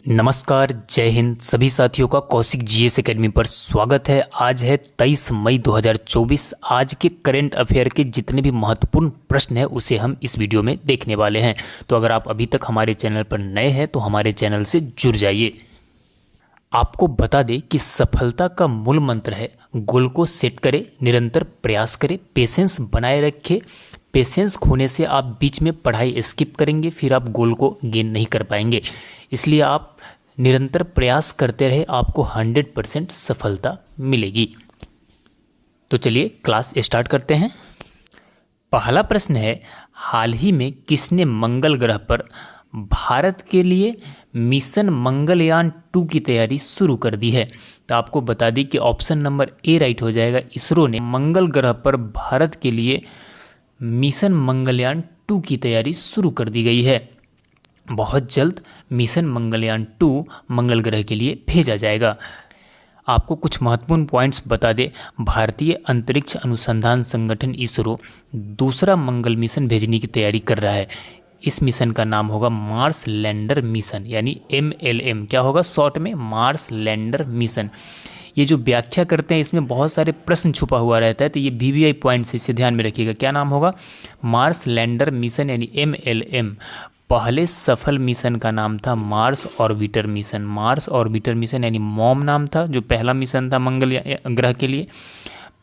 नमस्कार, जय हिंद सभी साथियों का कौशिक जीएस एकेडमी पर स्वागत है। आज है 23 मई 2024। आज के करंट अफेयर के जितने भी महत्वपूर्ण प्रश्न हैं उसे हम इस वीडियो में देखने वाले हैं। तो अगर आप अभी तक हमारे चैनल पर नए हैं तो हमारे चैनल से जुड़ जाइए। आपको बता दें कि सफलता का मूल मंत्र है गोल को सेट करें, निरंतर प्रयास करें, पेशेंस बनाए रखें। पेशेंस खोने से आप बीच में पढ़ाई स्किप करेंगे, फिर आप गोल को गेन नहीं कर पाएंगे। इसलिए आप निरंतर प्रयास करते रहे, आपको 100% सफलता मिलेगी। तो चलिए क्लास स्टार्ट करते हैं। पहला प्रश्न है, हाल ही में किसने मंगल ग्रह पर भारत के लिए मिशन मंगलयान 2 की तैयारी शुरू कर दी है? तो आपको बता दी कि ऑप्शन नंबर ए राइट हो जाएगा। इसरो ने मंगल ग्रह पर भारत के लिए मिशन मंगलयान 2 की तैयारी शुरू कर दी गई है। बहुत जल्द मिशन मंगलयान 2 मंगल ग्रह के लिए भेजा जाएगा। आपको कुछ महत्वपूर्ण पॉइंट्स बता दें। भारतीय अंतरिक्ष अनुसंधान संगठन इसरो दूसरा मंगल मिशन भेजने की तैयारी कर रहा है। इस मिशन का नाम होगा मार्स लैंडर मिशन, यानी MLM। क्या होगा शॉर्ट में? Mars lander mission. ये जो व्याख्या करते हैं इसमें बहुत सारे प्रश्न छुपा हुआ रहता है, तो ये VVI पॉइंट्स इसे ध्यान में रखिएगा। क्या नाम होगा? मार्स लैंडर मिशन यानी MLM। पहले सफल मिशन का नाम था Mars orbiter mission. Mars orbiter mission यानी मॉम नाम था, जो पहला मिशन था मंगल ग्रह के लिए।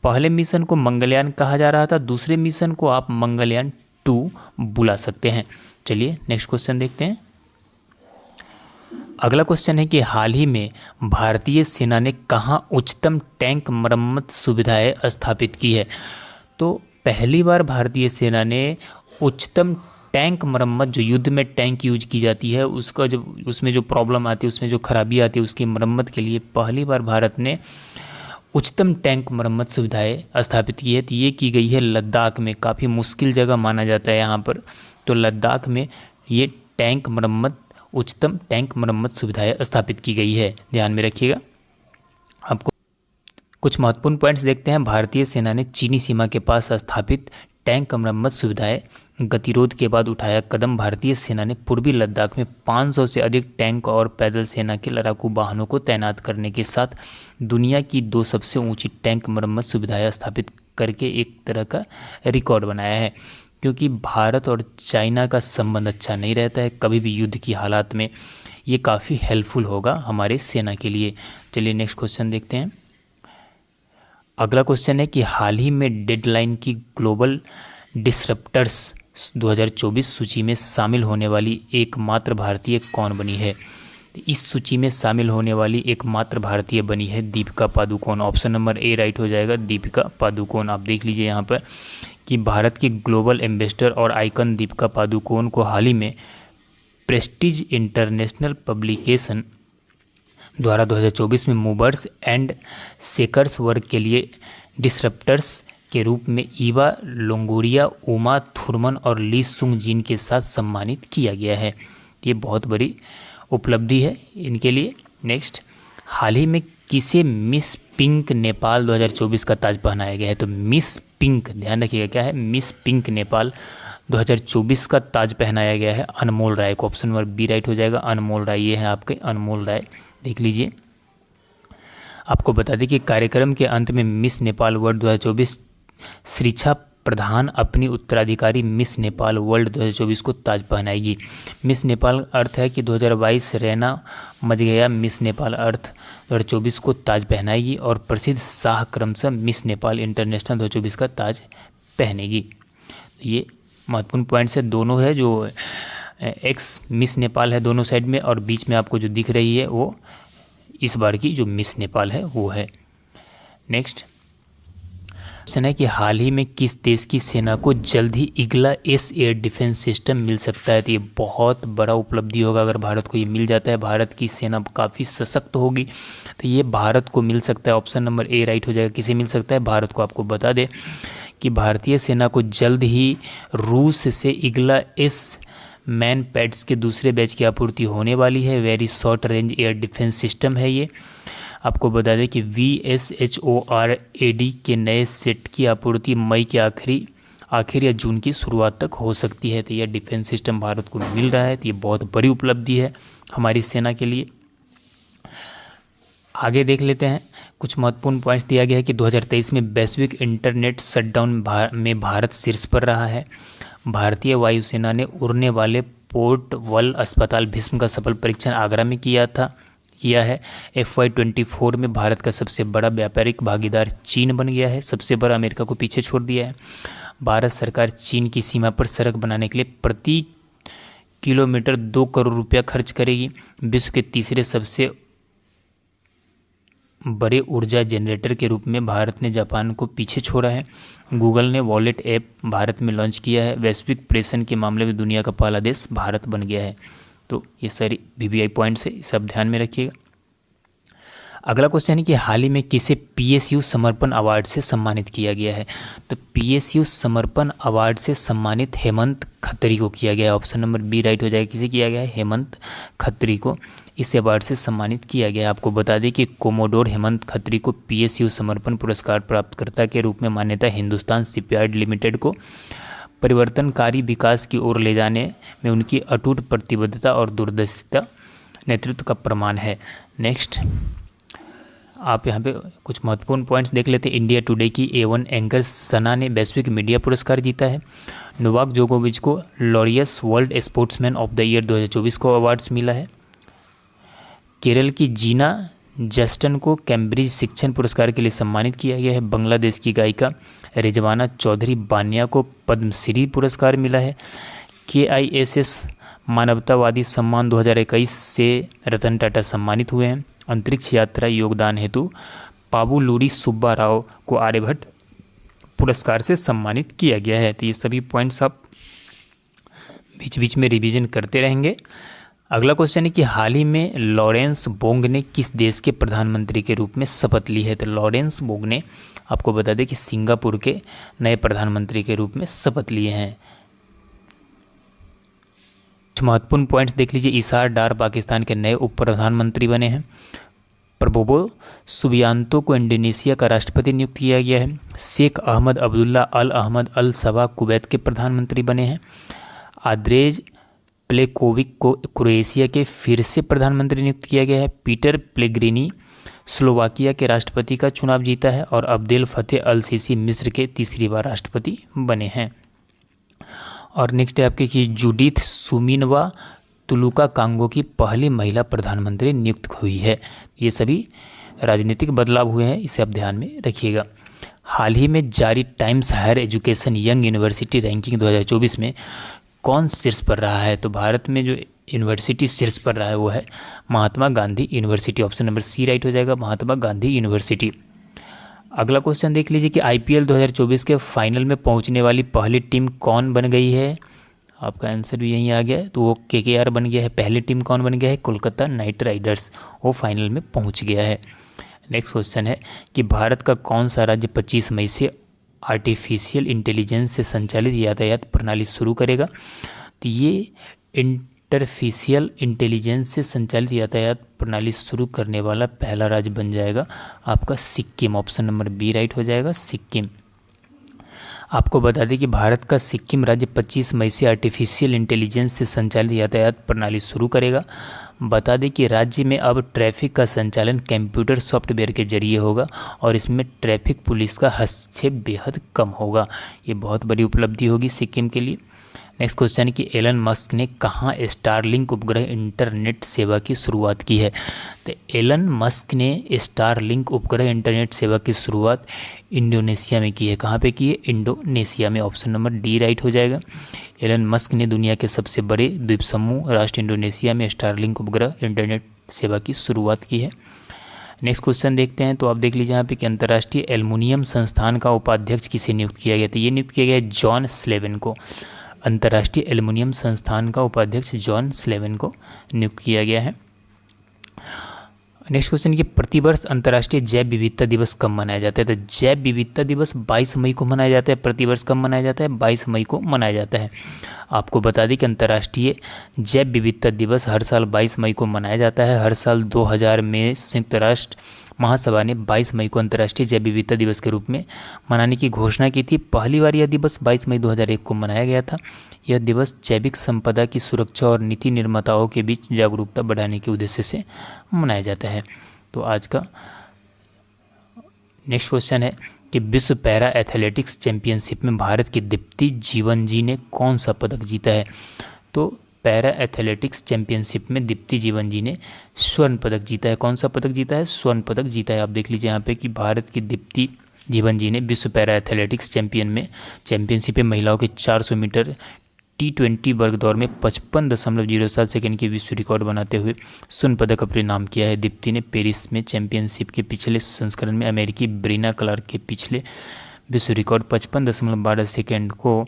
पहले मिशन को मंगलयान कहा जा रहा था, दूसरे मिशन को आप मंगलयान 2 बुला सकते हैं। चलिए नेक्स्ट क्वेश्चन देखते हैं। अगला क्वेश्चन है कि हाल ही में भारतीय सेना ने कहाँ उच्चतम टैंक मरम्मत सुविधाएं स्थापित की है? तो पहली बार भारतीय सेना ने उच्चतम टैंक मरम्मत, जो युद्ध में टैंक यूज की जाती है उसका जब उसमें जो प्रॉब्लम आती है, उसमें जो खराबी आती है, उसकी मरम्मत के लिए पहली बार भारत ने उच्चतम टैंक मरम्मत सुविधाएं स्थापित की है। तो ये की गई है लद्दाख में। काफ़ी मुश्किल जगह माना जाता है यहाँ पर, तो लद्दाख में ये टैंक मरम्मत, उच्चतम टैंक मरम्मत सुविधाएं स्थापित की गई है, ध्यान में रखिएगा। आपको कुछ महत्वपूर्ण पॉइंट्स देखते हैं। भारतीय सेना ने चीनी सीमा के पास स्थापित टैंक मरम्मत सुविधाएं गतिरोध के बाद उठाया कदम। भारतीय सेना ने पूर्वी लद्दाख में 500 से अधिक टैंक और पैदल सेना के लड़ाकू वाहनों को तैनात करने के साथ दुनिया की 2 सबसे ऊंची टैंक मरम्मत सुविधाएं स्थापित करके एक तरह का रिकॉर्ड बनाया है। क्योंकि भारत और चाइना का संबंध अच्छा नहीं रहता है कभी भी युद्ध की हालात में, ये काफ़ी हेल्पफुल होगा हमारे सेना के लिए। चलिए नेक्स्ट क्वेश्चन देखते हैं। अगला क्वेश्चन है कि हाल ही में डेडलाइन की ग्लोबल डिसरप्टर्स 2024 सूची में शामिल होने वाली एकमात्र भारतीय कौन बनी है? इस सूची में शामिल होने वाली एकमात्र भारतीय बनी है Deepika Padukone. Option number A right हो जाएगा, दीपिका पादुकोण। आप देख लीजिए यहाँ पर कि भारत की ग्लोबल एम्बेसडर और आइकन दीपिका पादुकोण को हाल ही में प्रेस्टीज इंटरनेशनल पब्लिकेशन द्वारा 2024 में मूवर्स एंड शेकर्स वर्ग के लिए डिसरप्टर्स के रूप में ईवा लोंगोरिया, उमा थुरमन और ली सुंग जिन के साथ सम्मानित किया गया है। ये बहुत बड़ी उपलब्धि है इनके लिए। नेक्स्ट, हाल ही में किसे मिस पिंक नेपाल 2024 का ताज पहनाया गया है? तो मिस पिंक, ध्यान रखिएगा क्या है, मिस पिंक नेपाल 2024 का ताज पहनाया गया है अनमोल राय को। ऑप्शन नंबर बी राइट हो जाएगा, अनमोल राय। ये है आपके अनमोल राय, देख लीजिए। आपको बता दें कि कार्यक्रम के अंत में मिस नेपाल वर्ल्ड 2024 श्रीछा प्रधान अपनी उत्तराधिकारी मिस नेपाल वर्ल्ड 2024 को ताज पहनाएगी। मिस नेपाल अर्थ है कि 2022 रैना मजगया मिस नेपाल अर्थ 2024 को ताज पहनाएगी और प्रसिद्ध शाह क्रमशः मिस नेपाल इंटरनेशनल 2024 का ताज पहनेगी। ये महत्वपूर्ण पॉइंट्स है, दोनों है जो एक्स मिस नेपाल है दोनों साइड में, और बीच में आपको जो दिख रही है वो इस बार की जो मिस नेपाल है वो है। नेक्स्ट क्वेश्चन है कि हाल ही में किस देश की सेना को जल्द ही ईगला एस एयर डिफेंस सिस्टम मिल सकता है? तो ये बहुत बड़ा उपलब्धि होगा अगर भारत को ये मिल जाता है। भारत की सेना काफ़ी सशक्त होगी, तो ये भारत को मिल सकता है। ऑप्शन नंबर ए राइट हो जाएगा। किसे मिल सकता है? भारत को। आपको बता दें कि भारतीय सेना को जल्द ही रूस से ईगला एस मैन पैड्स के दूसरे बैच की आपूर्ति होने वाली है। Very short range air defence system है ये। आपको बता दें कि VSHORAD के नए सेट की आपूर्ति मई के आखिर या जून की शुरुआत तक हो सकती है। तो यह डिफेंस सिस्टम भारत को मिल रहा है, तो ये बहुत बड़ी उपलब्धि है हमारी सेना के लिए। आगे देख लेते हैं, कुछ महत्वपूर्ण पॉइंट्स दिया गया है कि 2023 में वैश्विक इंटरनेट शटडाउन में भारत शीर्ष पर रहा है। भारतीय वायुसेना ने उड़ने वाले पोर्टबल अस्पताल भीष्म का सफल परीक्षण आगरा में किया है। FY24 में भारत का सबसे बड़ा व्यापारिक भागीदार चीन बन गया है, सबसे बड़ा अमेरिका को पीछे छोड़ दिया है। भारत सरकार चीन की सीमा पर सड़क बनाने के लिए प्रति किलोमीटर 2 करोड़ रुपया खर्च करेगी। विश्व के तीसरे सबसे बड़े ऊर्जा जनरेटर के रूप में भारत ने जापान को पीछे छोड़ा है। गूगल ने वॉलेट ऐप भारत में लॉन्च किया है। वैश्विक प्रेषण के मामले में दुनिया का पहला देश भारत बन गया है। तो ये सारी VVI पॉइंट्स है, सब ध्यान में रखिएगा। अगला क्वेश्चन है कि हाल ही में किसे PSU समर्पण अवार्ड से सम्मानित किया गया है। तो PSU समर्पण अवार्ड से सम्मानित हेमंत खत्री को किया गया है। ऑप्शन नंबर बी राइट हो जाएगा। किसे किया गया है? हेमंत खत्री को इस अवार्ड से सम्मानित किया गया है। आपको बता दें कि कोमोडोर हेमंत खत्री को PSU समर्पण पुरस्कार प्राप्तकर्ता के रूप में मान्यता हिंदुस्तान शिपयार्ड लिमिटेड को परिवर्तनकारी विकास की ओर ले जाने में उनकी अटूट प्रतिबद्धता और दूरदर्शिता नेतृत्व का प्रमाण है। नेक्स्ट, आप यहाँ पे कुछ महत्वपूर्ण पॉइंट्स देख लेते हैं। इंडिया टुडे की A1 एंकर सना ने वैश्विक मीडिया पुरस्कार जीता है। नोवाक जोकोविच को Laureus world sportsman of the year 2024 को अवार्ड्स मिला है। केरल की जीना जस्टन को कैम्ब्रिज शिक्षण पुरस्कार के लिए सम्मानित किया गया है। बांग्लादेश की गायिका रिजवाना चौधरी बानिया को पद्मश्री पुरस्कार मिला है। KISS मानवतावादी सम्मान 2021 से रतन टाटा सम्मानित हुए हैं। अंतरिक्ष यात्रा योगदान हेतु पाबुलूरी सुब्बा राव को आर्यभट्ट पुरस्कार से सम्मानित किया गया है। तो ये सभी पॉइंट्स आप बीच बीच में रिवीजन करते रहेंगे। अगला क्वेश्चन है कि हाल ही में लॉरेंस बोंग ने किस देश के प्रधानमंत्री के रूप में शपथ ली है। तो लॉरेंस बोंग ने, आपको बता दें कि सिंगापुर के नए प्रधानमंत्री के रूप में शपथ लिए हैं। कुछ महत्वपूर्ण पॉइंट्स देख लीजिए। इसार डार पाकिस्तान के नए उप प्रधानमंत्री बने हैं। प्रबोवो सुबियांतो को इंडोनेशिया का राष्ट्रपति नियुक्त किया गया है। शेख अहमद अब्दुल्ला अल अहमद अल सबा कुवैत के प्रधानमंत्री बने हैं। आद्रेज प्लेकोविक को क्रोएशिया के फिर से प्रधानमंत्री नियुक्त किया गया है। पीटर प्लेग्रिनी स्लोवाकिया के राष्ट्रपति का चुनाव जीता है। और अब्देल फतेह अल सीसी मिस्र के तीसरी बार राष्ट्रपति बने हैं। और नेक्स्ट है आपके कि जूडिथ सुमिनवा तुलुका कांगो की पहली महिला प्रधानमंत्री नियुक्त हुई है। ये सभी राजनीतिक बदलाव हुए हैं, इसे आप ध्यान में रखिएगा। हाल ही में जारी Times Higher Education Young University ranking 2024 में कौन शीर्ष पर रहा है। तो भारत में जो यूनिवर्सिटी शीर्ष पर रहा है वो है Mahatma Gandhi university. Option number C right हो जाएगा, महात्मा गांधी यूनिवर्सिटी। अगला क्वेश्चन देख लीजिए कि IPL 2024 के फाइनल में पहुंचने वाली पहली टीम कौन बन गई है। आपका आंसर भी यहीं आ गया है, तो वो KKR बन गया है। पहली टीम कौन बन गया है? कोलकाता नाइट राइडर्स, वो फाइनल में पहुंच गया है। नेक्स्ट क्वेश्चन है कि भारत का कौन सा राज्य 25 मई से आर्टिफिशियल इंटेलिजेंस से संचालित यातायात प्रणाली शुरू करेगा। तो ये इंटरफिशियल इंटेलिजेंस से संचालित यातायात प्रणाली शुरू करने वाला पहला राज्य बन जाएगा आपका Sikkim. Option number B right हो जाएगा, सिक्किम। आपको बता दें कि भारत का सिक्किम राज्य 25 मई से आर्टिफिशियल इंटेलिजेंस से संचालित यातायात प्रणाली शुरू करेगा। बता दें कि राज्य में अब ट्रैफिक का संचालन कंप्यूटर सॉफ्टवेयर के जरिए होगा और इसमें ट्रैफिक पुलिस का हस्तक्षेप बेहद कम होगा। ये बहुत बड़ी उपलब्धि होगी सिक्किम के लिए। नेक्स्ट क्वेश्चन है कि एलन मस्क ने कहाँ स्टारलिंक उपग्रह इंटरनेट सेवा की शुरुआत की है। तो एलन मस्क ने स्टारलिंक उपग्रह इंटरनेट सेवा की शुरुआत इंडोनेशिया में की है। कहाँ पे की है? इंडोनेशिया में। ऑप्शन नंबर डी राइट हो जाएगा। एलन मस्क ने दुनिया के सबसे बड़े द्वीप समूह राष्ट्र इंडोनेशिया में स्टारलिंक उपग्रह इंटरनेट सेवा की शुरुआत की है। नेक्स्ट क्वेश्चन देखते हैं, तो आप देख लीजिए यहाँ पे कि अंतर्राष्ट्रीय एल्युमिनियम संस्थान का उपाध्यक्ष किसे नियुक्त किया गया। तो ये नियुक्त किया गया जॉन स्लेवन को। अंतर्राष्ट्रीय एल्युमिनियम संस्थान का उपाध्यक्ष जॉन स्लेवन को नियुक्त किया गया है। नेक्स्ट क्वेश्चन कि प्रतिवर्ष अंतर्राष्ट्रीय जैव विविधता दिवस कब मनाया जाता है। तो जैव विविधता दिवस 22 मई को मनाया जाता है। प्रतिवर्ष कब मनाया जाता है? 22 मई को मनाया जाता है। आपको बता दें कि अंतर्राष्ट्रीय जैव विविधता दिवस हर साल 22 मई को मनाया जाता है। हर साल 2000 में संयुक्त राष्ट्र महासभा ने 22 मई को अंतर्राष्ट्रीय जैव विविधता दिवस के रूप में मनाने की घोषणा की थी। पहली बार यह दिवस 22 मई 2001 को मनाया गया था। यह दिवस जैविक संपदा की सुरक्षा और नीति निर्माताओं के बीच जागरूकता बढ़ाने के उद्देश्य से मनाया जाता है। तो आज का नेक्स्ट क्वेश्चन है कि विश्व पैरा एथलेटिक्स चैंपियनशिप में भारत की दीप्ति जीवनजी ने कौन सा पदक जीता है? तो पैरा एथलेटिक्स चैंपियनशिप में दीप्ति जीवनजी ने स्वर्ण पदक जीता है। कौन सा पदक जीता है? स्वर्ण पदक जीता है। आप देख लीजिए यहाँ पे कि भारत की दीप्ति जीवनजी ने विश्व पैरा एथलेटिक्स चैंपियनशिप में महिलाओं के 400 मीटर T20 वर्ग दौर में 55.07 सेकंड की विश्व रिकॉर्ड बनाते हुए स्वर्ण पदक अपने नाम किया है। दीप्ति ने पेरिस में चैंपियनशिप के पिछले संस्करण में अमेरिकी ब्रीना क्लार्क के पिछले विश्व रिकॉर्ड 55.12 सेकंड को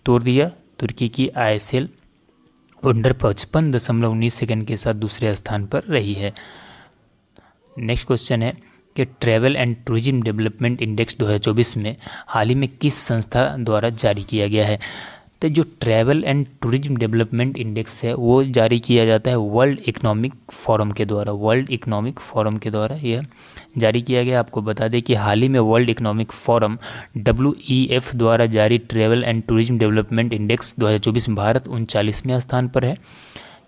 तोड़ दिया। तुर्की की आयसेल अंडर 55.19 सेकंड के साथ दूसरे स्थान पर रही है। नेक्स्ट क्वेश्चन है कि travel and tourism development index 2024 में हाल ही में किस संस्था द्वारा जारी किया गया है? तो जो travel and tourism development index है वो जारी किया जाता है वर्ल्ड इकोनॉमिक फोरम के द्वारा यह जारी किया गया। आपको बता दें कि हाल ही में वर्ल्ड इकोनॉमिक फोरम WEF द्वारा जारी travel and tourism development index 2024 में भारत 39वें स्थान पर है।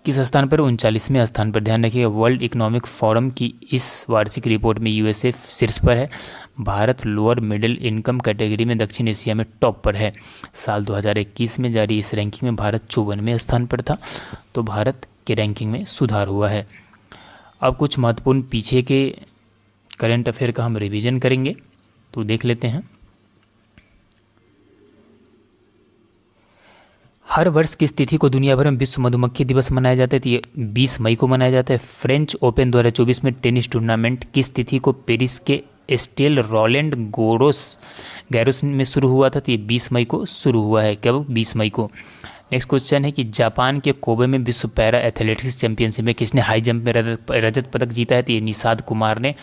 किस स्थान पर? 39वें स्थान पर। ध्यान रखिएगा, वर्ल्ड इकोनॉमिक फोरम की इस वार्षिक रिपोर्ट में USA शीर्ष पर है। Bharat lower middle income category में दक्षिण एशिया में टॉप पर है। साल 2021 में जारी इस रैंकिंग में भारत 54वें स्थान पर था। तो भारत के रैंकिंग में सुधार हुआ है। अब कुछ महत्वपूर्ण पीछे के करंट अफेयर का हम रिवीजन करेंगे, तो देख लेते हैं। हर वर्ष किस तिथि को दुनिया भर में विश्व मधुमक्खी दिवस मनाया जाता है? तो ये 20 मई को मनाया जाता है। फ्रेंच ओपन 2024 में टेनिस टूर्नामेंट किस तिथि को पेरिस के एस्टेल रोलैंड गैरोस में शुरू हुआ था? तो ये 20 मई को शुरू हुआ है। कब? 20 मई को। नेक्स्ट क्वेश्चन है कि जापान के कोबे में विश्व पैरा एथलेटिक्स चैंपियनशिप में किसने हाई जंप में रजत पदक जीता है? तो ये निषाद कुमार ने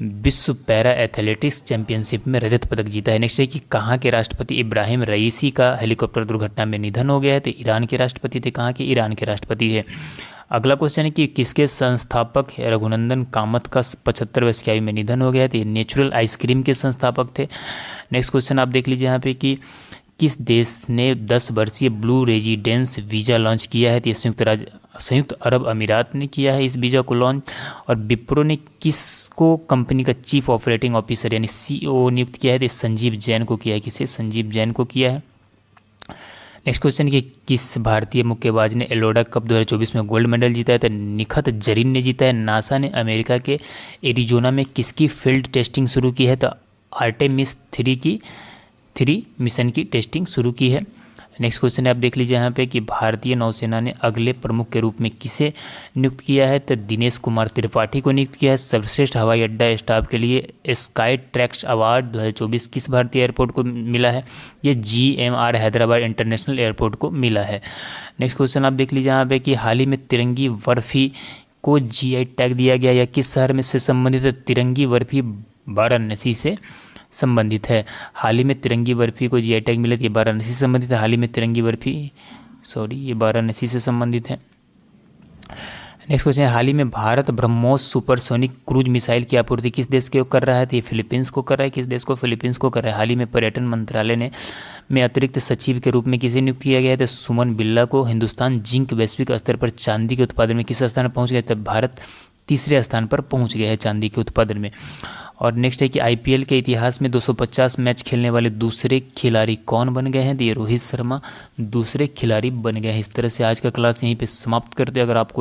विश्व पैरा एथलेटिक्स चैंपियनशिप में रजत पदक जीता है। नेक्स्ट है कि कहाँ के राष्ट्रपति इब्राहिम रईसी का हेलीकॉप्टर दुर्घटना में निधन हो गया है? तो ईरान के राष्ट्रपति थे। कहाँ के? ईरान के राष्ट्रपति है। अगला क्वेश्चन है कि किसके संस्थापक रघुनंदन कामत का 75 वर्ष की आयु में निधन हो गया है? तो ये नेचुरल आइसक्रीम के संस्थापक थे। नेक्स्ट क्वेश्चन आप देख लीजिए यहाँ पे कि किस देश ने 10 वर्षीय ब्लू रेजिडेंस वीज़ा लॉन्च किया है? तो ये संयुक्त अरब अमीरात ने किया है इस वीज़ा को लॉन्च। और विप्रो ने किसको कंपनी का चीफ ऑपरेटिंग ऑफिसर यानी CEO नियुक्त किया है? तो संजीव जैन को किया है। किसे? संजीव जैन को किया है। नेक्स्ट क्वेश्चन कि किस भारतीय मुक्केबाज ने एलोरा कप 2024 में गोल्ड मेडल जीता है? तो निखत जरीन ने जीता है। नासा ने अमेरिका के एरिजोना में किसकी फील्ड टेस्टिंग शुरू की है? तो आर्टेमिस 3 मिशन की टेस्टिंग शुरू की है। नेक्स्ट क्वेश्चन है आप देख लीजिए यहाँ पे कि भारतीय नौसेना ने अगले प्रमुख के रूप में किसे नियुक्त किया है? तो दिनेश कुमार त्रिपाठी को नियुक्त किया है। सर्वश्रेष्ठ हवाई अड्डा स्टाफ के लिए स्काई ट्रैक्स अवार्ड 2024 किस भारतीय एयरपोर्ट को मिला है? ये GMR हैदराबाद इंटरनेशनल एयरपोर्ट को मिला है। नेक्स्ट क्वेश्चन आप देख लीजिए यहाँ पे कि हाल ही में तिरंगी बर्फी को GI टैग दिया गया या किस शहर में से संबंधित है? तिरंगी बर्फी वाराणसी से संबंधित है। हाल ही में तिरंगी बर्फी को GI टैग मिला, ये वाराणसी से संबंधित है। हाल ही में तिरंगी बर्फी ये वाराणसी से संबंधित है। नेक्स्ट क्वेश्चन है हाल ही में Bharat BrahMos supersonic cruise missile की आपूर्ति किस देश को कर रहा है? तो ये फिलीपींस को कर रहा है। किस देश को? फिलीपींस को कर रहा है। हाल ही में पर्यटन मंत्रालय में अतिरिक्त सचिव के रूप में किसे नियुक्त किया गया है? तो सुमन बिल्ला को। हिंदुस्तान जिंक वैश्विक स्तर पर चांदी के उत्पादन में किस स्थान पर पहुँच गया? तब भारत 3रे स्थान पर पहुँच गया है चांदी के उत्पादन में। और नेक्स्ट है कि IPL के इतिहास में 250 मैच खेलने वाले दूसरे खिलाड़ी कौन बन गए हैं? तो ये रोहित शर्मा दूसरे खिलाड़ी बन गए हैं। इस तरह से आज का क्लास यहीं पे समाप्त करते हैं। अगर आपको